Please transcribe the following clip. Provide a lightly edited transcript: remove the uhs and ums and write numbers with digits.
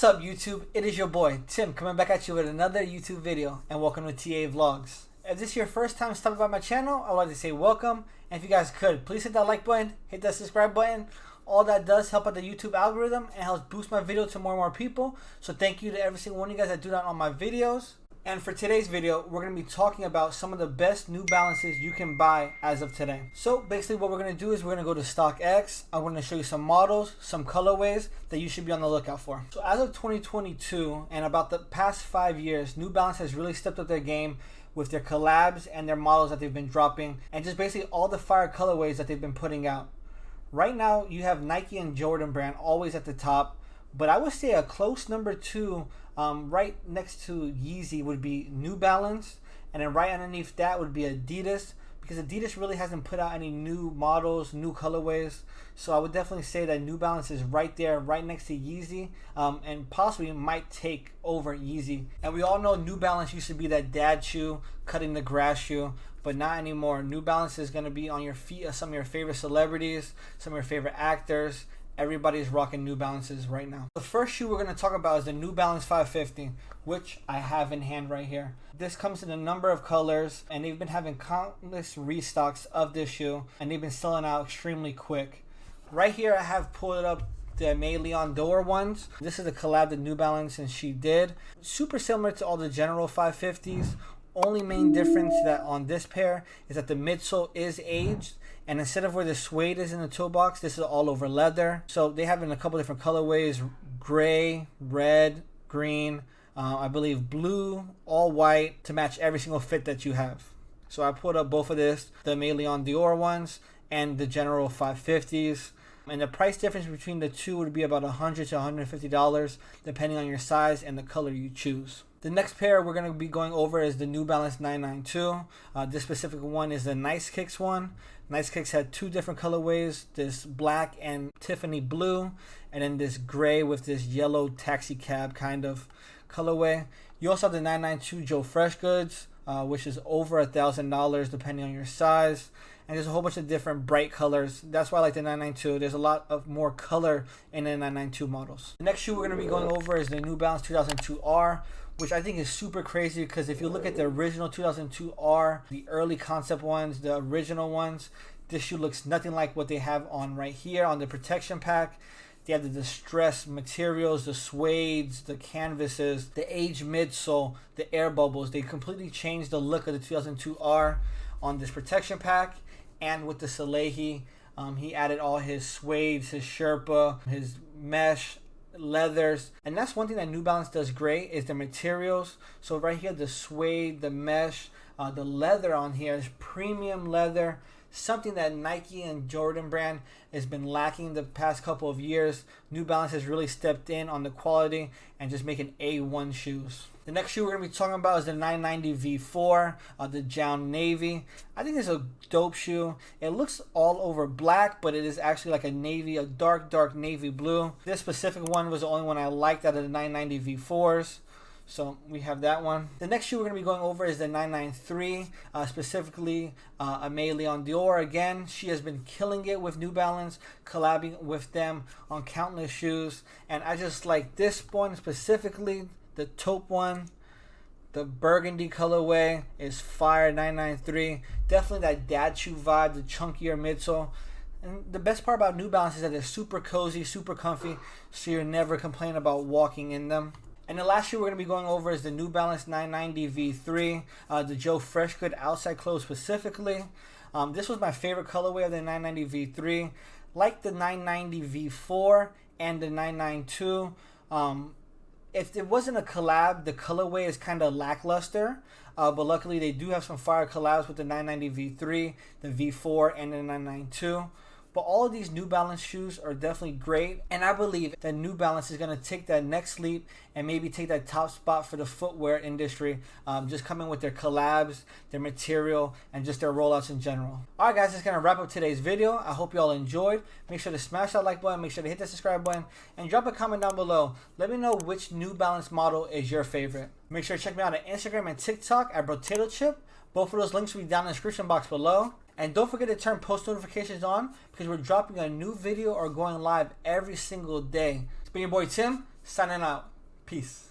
What's up YouTube? It is your boy Tim coming back at you with another YouTube video, and welcome to TA Vlogs. If this is your first time stopping by my channel, I would like to say welcome, and if you guys could, please hit that like button, hit that subscribe button. All that does help out the YouTube algorithm and helps boost my video to more and more people. So thank you to every single one of you guys that do that on my videos. And for today's video, we're going to be talking about some of the best New Balances you can buy as of today. So basically what we're going to do is we're going to go to StockX. I'm going to show you some models, some colorways that you should be on the lookout for. So as of 2022 and about the past 5 years, New Balance has really stepped up their game with their collabs and their models that they've been dropping, and just basically all the fire colorways that they've been putting out. Right now you have Nike and Jordan brand always at the top, but I would say a close number two, right next to Yeezy, would be New Balance, and then right underneath that would be Adidas, because Adidas really hasn't put out any new models, new colorways. So I would definitely say that New Balance is right there, right next to Yeezy, and possibly might take over Yeezy. And we all know New Balance used to be that dad shoe, cutting the grass shoe, but not anymore. New Balance is going to be on your feet of some of your favorite celebrities, some of your favorite actors. Everybody's rocking New Balances right now. The first shoe we're going to talk about is the New Balance 550, which I have in hand right here. This comes in a number of colors, and they've been having countless restocks of this shoe, and they've been selling out extremely quick. Right here I have pulled up the May Leon Dore ones. This is a collab that New Balance and she did. Super similar to all the general 550s. Only main difference that on this pair is that the midsole is aged, and instead of where the suede is in the toe box, this is all over leather. So they have in a couple different colorways: gray, red, green, I believe blue, all white, to match every single fit that you have. So I put up both of this, the May Leon Dore ones and the general 550s. And the price difference between the two would be about $100 to $150 depending on your size and the color you choose. The next pair we're going to be going over is the New Balance 992. This specific one is the Nice Kicks one. Nice Kicks had two different colorways, this black and Tiffany blue, and then this gray with this yellow taxi cab kind of colorway. You also have the 992 Joe Fresh Goods, which is over $1,000 depending on your size. And there's a whole bunch of different bright colors. That's why I like the 992. There's a lot of more color in the 992 models. The next shoe we're going to be going over is the New Balance 2002R, which I think is super crazy, because if you look at the original 2002R, the early concept ones, the original ones, this shoe looks nothing like what they have on right here on the protection pack. They have the distressed materials, the suedes, the canvases, the aged midsole, the air bubbles. They completely changed the look of the 2002R on this protection pack. And with the Salehi, he added all his suedes, his Sherpa, his mesh, leathers. And that's one thing that New Balance does great, is the materials. So right here, the suede, the mesh, the leather on here is premium leather, something that Nike and Jordan brand has been lacking the past couple of years. New Balance has really stepped in on the quality and just making A1 shoes. The next shoe we're going to be talking about is the 990 V4, the Down Navy. I think it's a dope shoe. It looks all over black, but it is actually like a navy, a dark navy blue. This specific one was the only one I liked out of the 990 V4s. So we have that one. The next shoe we're going to be going over is the 993, specifically a May Leon Dore. Again, she has been killing it with New Balance, collabing with them on countless shoes. And I just like this one specifically, the taupe one. The burgundy colorway is fire. 993. Definitely that dad shoe vibe, the chunkier midsole. And the best part about New Balance is that they're super cozy, super comfy, so you're never complaining about walking in them. And the last shoe we're going to be going over is the New Balance 990 V3, the Joe Fresh Good outside close specifically. This was my favorite colorway of the 990 V3. Like the 990 V4 and the 992, if it wasn't a collab, the colorway is kind of lackluster. But luckily they do have some fire collabs with the 990 V3, the V4, and the 992. But all of these New Balance shoes are definitely great, and I believe that New Balance is going to take that next leap and maybe take that top spot for the footwear industry, just coming with their collabs, their material, and just their rollouts in general. Alright guys, that's going to wrap up today's video. I hope you all enjoyed. Make sure to smash that like button, make sure to hit that subscribe button, and drop a comment down below. Let me know which New Balance model is your favorite. Make sure to check me out on Instagram and TikTok at Untitled Chapter. Both of those links will be down in the description box below. And don't forget to turn post notifications on, because we're dropping a new video or going live every single day. It's been your boy Tim. signing out. Peace.